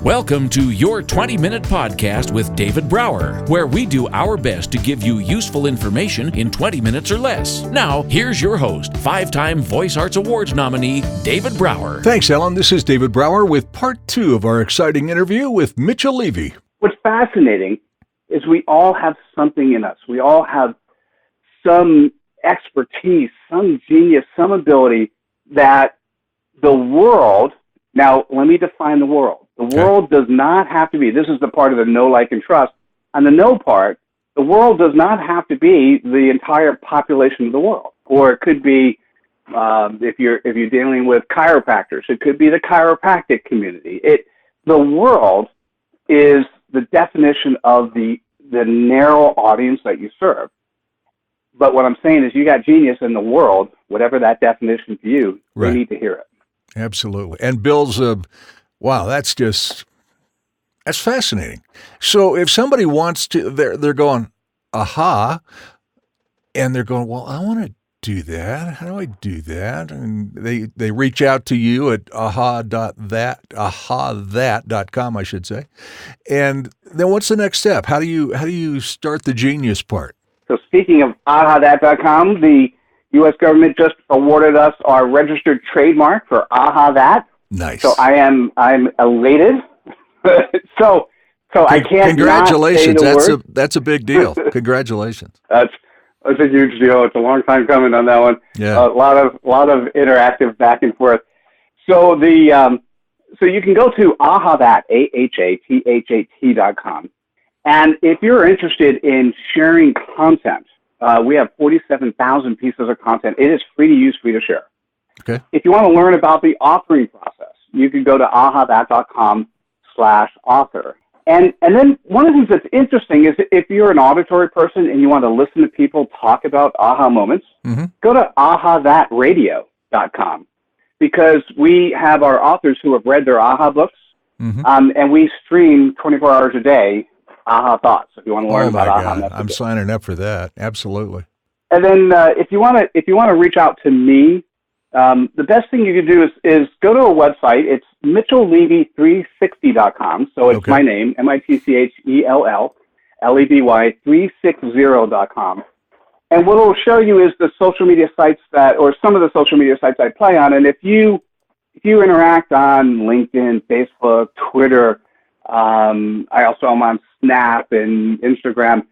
Welcome to your 20-minute podcast with David Brower, where we do our best to give you useful information in 20 minutes or less. Now, here's your host, 5-time Voice Arts Awards nominee, David Brower. Thanks, Allan. This is David Brower with part 2 of our exciting interview with Mitchell Levy. What's fascinating is we all have something in us. We all have some expertise, some genius, some ability that the world, now let me define the world. The world does not have to be, this is the part of the know, like, and trust. On the know part, the world does not have to be the entire population of the world. Or it could be, if you're dealing with chiropractors, it could be the chiropractic community. The world is the definition of the narrow audience that you serve. But what I'm saying is you got genius in the world, whatever that definition to you, Right. they need to hear it. Absolutely. And Bill's, wow, that's fascinating. So if somebody wants to, they're going, aha, and they're going, well, I want to do that. How do I do that? And they reach out to you at AHAthat.com, I should say. And then what's the next step? How do you start the genius part? So speaking of AHAthat.com, the U.S. government just awarded us our registered trademark for AHAthat. Nice. So I'm elated. so I can't. Congratulations. Not say the word. That's a big deal. Congratulations. That's a huge deal. It's a long time coming on that one. Yeah. A lot of interactive back and forth. So so you can go to AHAthat, AHAthat.com. And if you're interested in sharing content, we have 47,000 pieces of content. It is free to use, free to share. Okay. If you want to learn about the authoring process, you can go to AHAthat.com/author. And then one of the things that's interesting is if you're an auditory person and you want to listen to people talk about aha moments, go to AHAthatradio.com, because we have our authors who have read their aha books, and we stream 24 hours a day aha thoughts. If you want to learn about aha messages. I'm signing up for that. Absolutely. And then if you want to reach out to me, the best thing you can do is go to a website. It's MitchellLevy360.com. So it's my name, MitchellLevy 360.com. And what it'll show you is the social media sites or some of the social media sites I play on. And if you interact on LinkedIn, Facebook, Twitter, I also am on Snap and Instagram.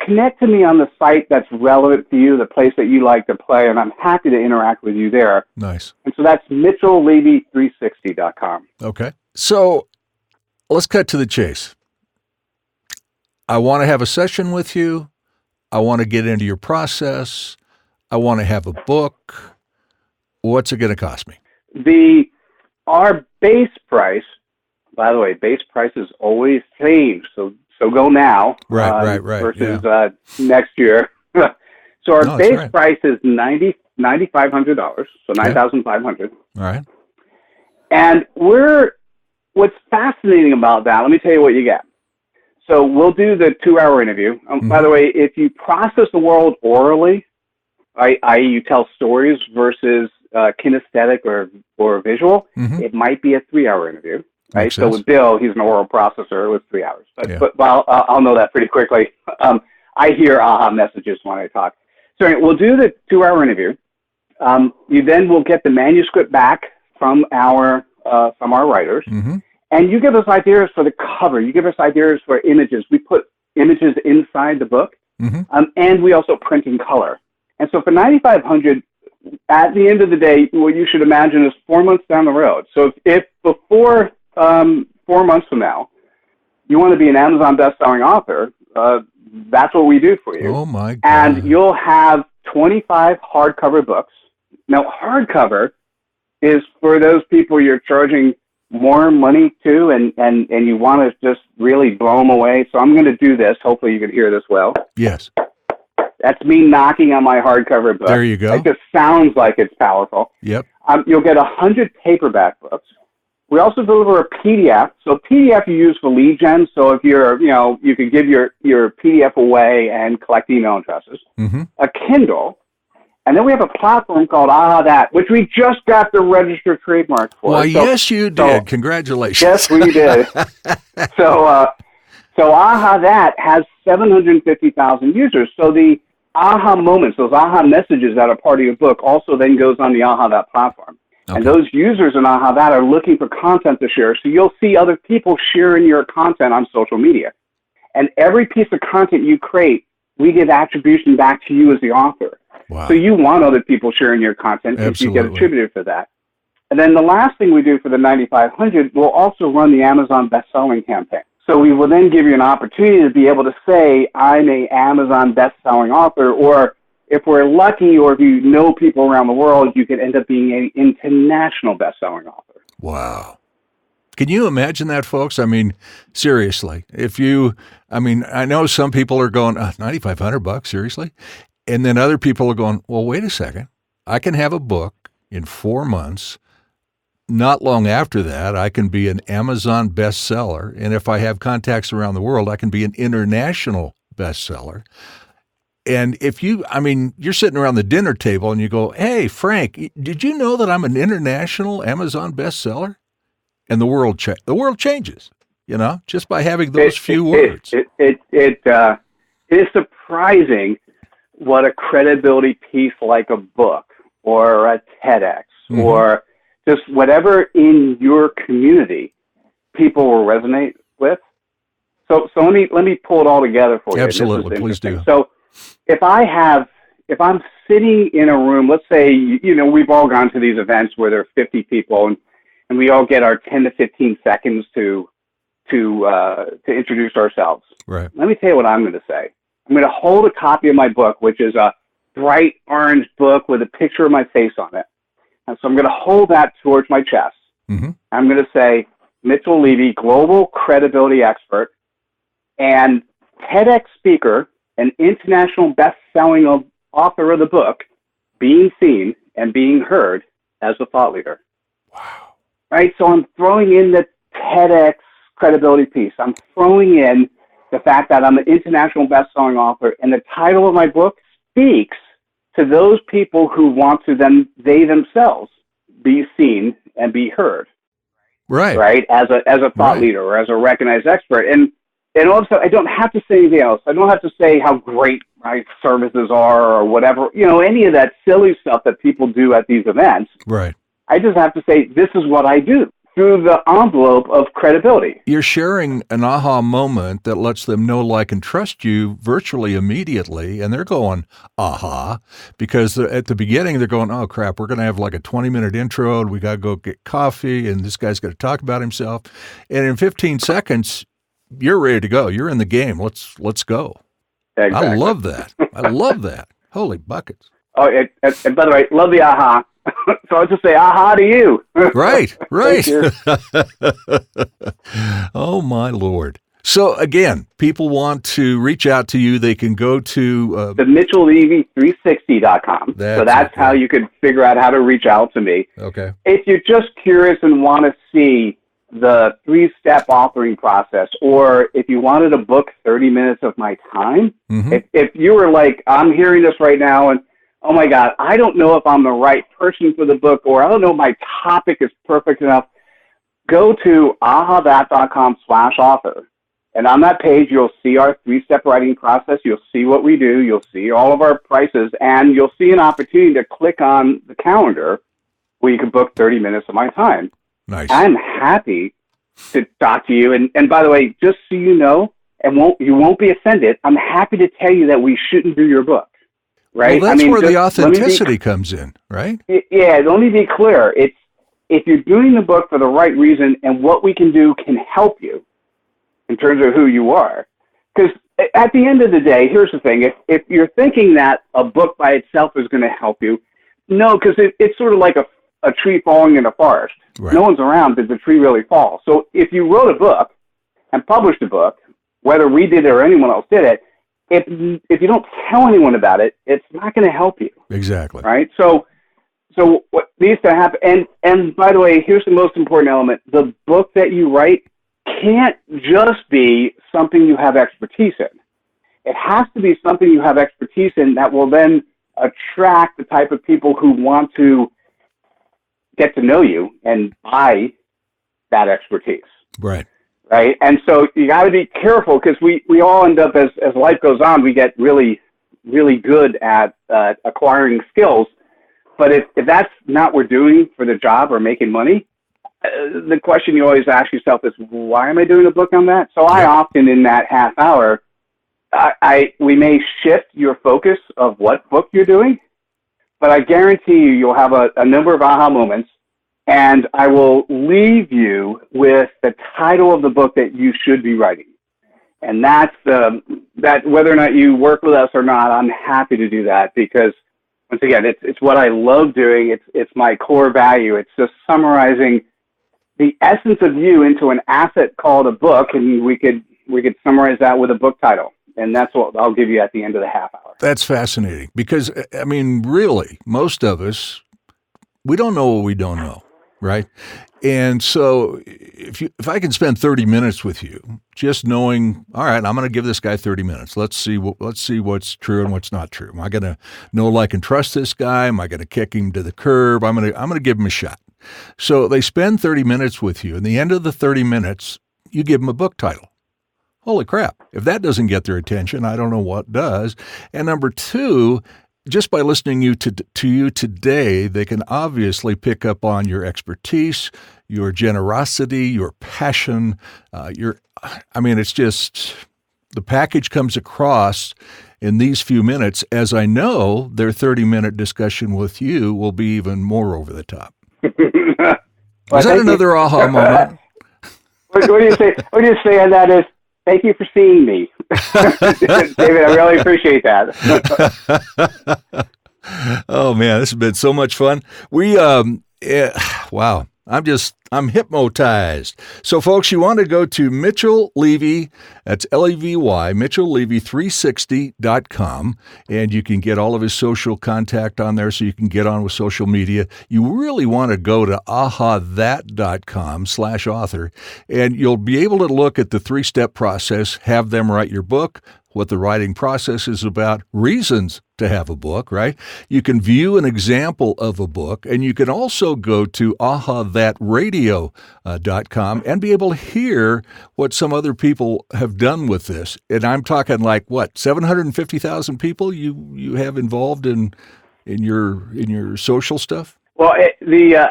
Connect to me on the site that's relevant to you, the place that you like to play, and I'm happy to interact with you there. Nice. And so that's MitchellLevy360.com. Okay. So let's cut to the chase. I want to have a session with you. I want to get into your process. I want to have a book. What's it going to cost me? Our base price, by the way, base prices always change. So go now. Right. Versus next year. So our base price is $9,500, so $9,500. All right. And what's fascinating about that, let me tell you what you get. So we'll do the 2-hour interview. By the way, if you process the world orally, i.e. you tell stories versus kinesthetic or visual, it might be a 3-hour interview. Right. So with Bill, he's an oral processor. It was 3 hours, but I'll know that pretty quickly. I hear aha messages when I talk. So we'll do the 2-hour interview. You then will get the manuscript back from our writers, and you give us ideas for the cover. You give us ideas for images. We put images inside the book, and we also print in color. And so for $9,500. At the end of the day, what you should imagine is 4 months down the road. So if before 4 months from now, you want to be an Amazon best-selling author, that's what we do for you. Oh, my God. And you'll have 25 hardcover books. Now, hardcover is for those people you're charging more money to and you want to just really blow them away. So I'm going to do this. Hopefully you can hear this well. Yes. That's me knocking on my hardcover book. There you go. It just sounds like it's powerful. Yep. You'll get 100 paperback books. We also deliver a PDF. So PDF you use for lead gen. So if you can give your PDF away and collect email addresses. A Kindle, And then we have a platform called AHAthat, which we just got the registered trademark for. Well, yes, you did. Congratulations. Yes, we did. So AHAthat has 750,000 users. So the aha moments, those aha messages that are part of your book also then goes on the AHAthat platform. Okay. And those users in AHAthat are looking for content to share. So you'll see other people sharing your content on social media. And every piece of content you create, we give attribution back to you as the author. Wow. So you want other people sharing your content because you get attributed for that. And then the last thing we do for the 9,500, we'll also run the Amazon best-selling campaign. So we will then give you an opportunity to be able to say, I'm a Amazon best-selling author, or if we're lucky, or if you know people around the world, you could end up being an international best-selling author. Wow. Can you imagine that, folks? I mean, seriously, I know some people are going, $9,500, seriously? And then other people are going, well, wait a second. I can have a book in 4 months. Not long after that, I can be an Amazon bestseller. And if I have contacts around the world, I can be an international bestseller. And if you're sitting around the dinner table and you go, hey, Frank, did you know that I'm an international Amazon bestseller? And the world changes, just by having those few words. It is surprising what a credibility piece like a book or a TEDx or just whatever in your community people will resonate with. So let me pull it all together for you. Absolutely, please do. So if I'm sitting in a room, let's say, we've all gone to these events where there are 50 people and we all get our 10 to 15 seconds to introduce ourselves. Right. Let me tell you what I'm going to say. I'm going to hold a copy of my book, which is a bright orange book with a picture of my face on it. And so I'm going to hold that towards my chest. Mm-hmm. I'm going to say, Mitchell Levy, global credibility expert and TEDx speaker and international best-selling author of the book, being seen and being heard as a thought leader. Wow. Right? So I'm throwing in the TEDx credibility piece. I'm throwing in the fact that I'm an international best-selling author, and the title of my book speaks to those people who want to then, they themselves, be seen and be heard. Right. Right? As a thought leader or as a recognized expert. And also, I don't have to say anything else. I don't have to say how great my services are or whatever, any of that silly stuff that people do at these events. Right. I just have to say, this is what I do, through the envelope of credibility. You're sharing an aha moment that lets them know, like, and trust you virtually immediately, and they're going, aha, because at the beginning they're going, oh, crap, we're going to have like a 20-minute intro, and we got to go get coffee, and this guy's got to talk about himself. And in 15 seconds, you're ready to go. You're in the game. Let's go. Exactly. I love that. I love that. Holy buckets. Oh, and by the way, love the aha. So I'll just say aha to you. Right. Oh, my Lord. So, again, people want to reach out to you. They can go to the MitchellLevy360.com. So that's how you can figure out how to reach out to me. Okay. If you're just curious and want to see the 3-step authoring process, or if you wanted to book 30 minutes of my time, if you were like, I'm hearing this right now and, oh my God, I don't know if I'm the right person for the book, or I don't know if my topic is perfect enough, go to AHAthat.com/author. And on that page, you'll see our 3-step writing process. You'll see what we do. You'll see all of our prices, and you'll see an opportunity to click on the calendar where you can book 30 minutes of my time. Nice. I'm happy to talk to you. And by the way, just so you know, and you won't be offended, I'm happy to tell you that we shouldn't do your book. Right? Well, that's where the authenticity comes in, right? Yeah, let me be clear. It's if you're doing the book for the right reason and what we can do can help you in terms of who you are. Because at the end of the day, here's the thing. If you're thinking that a book by itself is going to help you, no, because it's sort of like a tree falling in a forest. Right. No one's around, did the tree really fall? So if you wrote a book and published a book, whether we did it or anyone else did it, if you don't tell anyone about it, it's not going to help you. Exactly. Right? So what needs to happen, and by the way, here's the most important element. The book that you write can't just be something you have expertise in. It has to be something you have expertise in that will then attract the type of people who want to get to know you and buy that expertise. Right. Right. And so you got to be careful, because we all end up, as life goes on, we get really, really good at acquiring skills. But if that's not what we're doing for the job or making money, the question you always ask yourself is, why am I doing a book on that? So I often, in that half hour, we may shift your focus of what book you're doing, but I guarantee you'll have a number of aha moments, and I will leave you with the title of the book that you should be writing. And that's that, whether or not you work with us or not, I'm happy to do that, because once again, it's what I love doing. It's my core value. It's just summarizing the essence of you into an asset called a book, and we could summarize that with a book title. And that's what I'll give you at the end of the half hour. That's fascinating, because, I mean, really, most of us, we don't know what we don't know, right? And so if I can spend 30 minutes with you, just knowing, all right, I'm going to give this guy 30 minutes. Let's see what's true and what's not true. Am I going to know, like, and trust this guy? Am I going to kick him to the curb? I'm going to give him a shot. So they spend 30 minutes with you. And the end of the 30 minutes, you give them a book title. Holy crap. If that doesn't get their attention, I don't know what does. And number two, just by listening to you today, they can obviously pick up on your expertise, your generosity, your passion. It's just, the package comes across in these few minutes, as I know their 30-minute discussion with you will be even more over the top. Was that another aha moment? What do you say? What do you say on that is, thank you for seeing me. David, I really appreciate that. Oh, man, this has been so much fun. Wow. I'm hypnotized. So, folks, you want to go to Mitchell Levy, that's Levy, MitchellLevy360.com, and you can get all of his social contact on there, so you can get on with social media. You really want to go to AHAthat.com/author, and you'll be able to look at the 3-step process, have them write your book, what the writing process is about, reasons to have a book, right? You can view an example of a book, and you can also go to AHAthatradio.com and be able to hear what some other people have done with this. And I'm talking like, what, 750,000 people you have involved in your social stuff? Well, I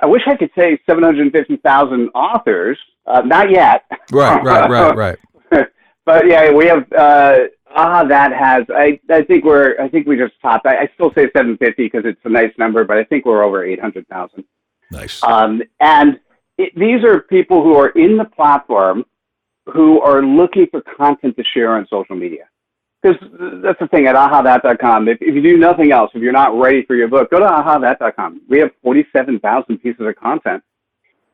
wish I could say 750,000 authors. Not yet. Right. But yeah, we have AHAthat has. I think we just topped. I still say 750 because it's a nice number, but I think we're over 800,000. Nice. And these are people who are in the platform who are looking for content to share on social media. Because that's the thing at AHAthat.com. If you do nothing else, if you're not ready for your book, go to AHAthat.com. We have 47,000 pieces of content,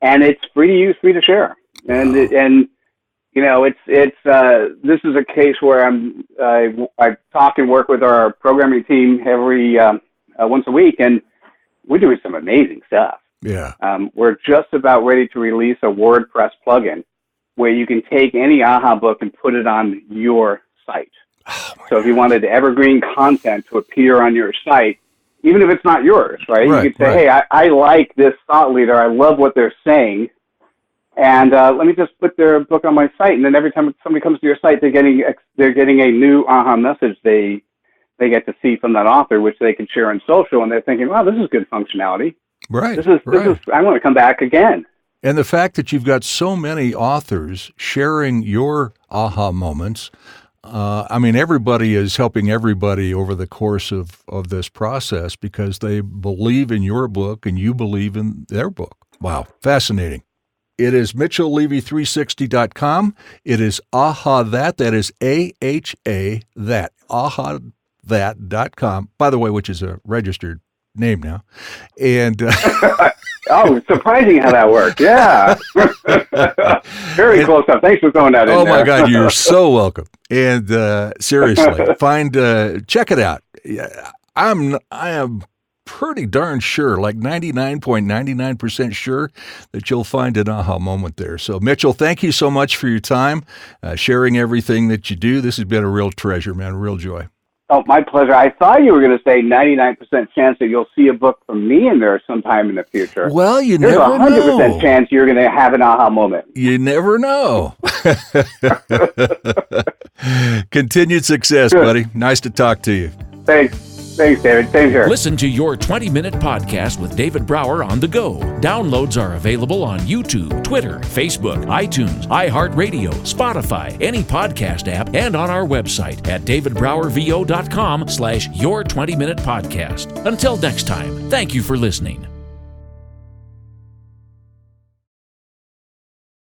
and it's free to use, free to share. And you know, this is a case where I talk and work with our programming team every once a week, and we're doing some amazing stuff. Yeah. We're just about ready to release a WordPress plugin where you can take any AHA book and put it on your site. Oh, so if you wanted evergreen content to appear on your site, even if it's not yours, right? You could say, hey, I like this thought leader. I love what they're saying. And let me just put their book on my site. And then every time somebody comes to your site, they're getting a new AHA message they get to see from that author, which they can share on social. And they're thinking, wow, this is good functionality. Right. This is I want to come back again. And the fact that you've got so many authors sharing your AHA moments, everybody is helping everybody over the course of this process because they believe in your book and you believe in their book. Wow. Fascinating. It is MitchellLevy360.com. It is AHAthat. That is AHAthat. AHAthat.com. By the way, which is a registered name now. And oh, surprising how that worked. Yeah. Very close up. Thanks for throwing that in there. Oh my God, you're so welcome. And seriously, check it out. I am pretty darn sure, like 99.99% sure that you'll find an AHA moment there. So Mitchell, thank you so much for your time, sharing everything that you do. This has been a real treasure, man, a real joy. Oh, my pleasure. I thought you were going to say 99% chance that you'll see a book from me in there sometime in the future. Well, you There's never know. There's a 100% chance you're going to have an aha moment. You never know. Continued success, Good. buddy. Nice to talk to you. Thanks, David. Same here. Listen to your 20-minute podcast with David Brower on the go. Downloads are available on YouTube, Twitter, Facebook, iTunes, iHeartRadio, Spotify, any podcast app, and on our website at davidbrowervo.com/your20minute podcast. Until next time, thank you for listening.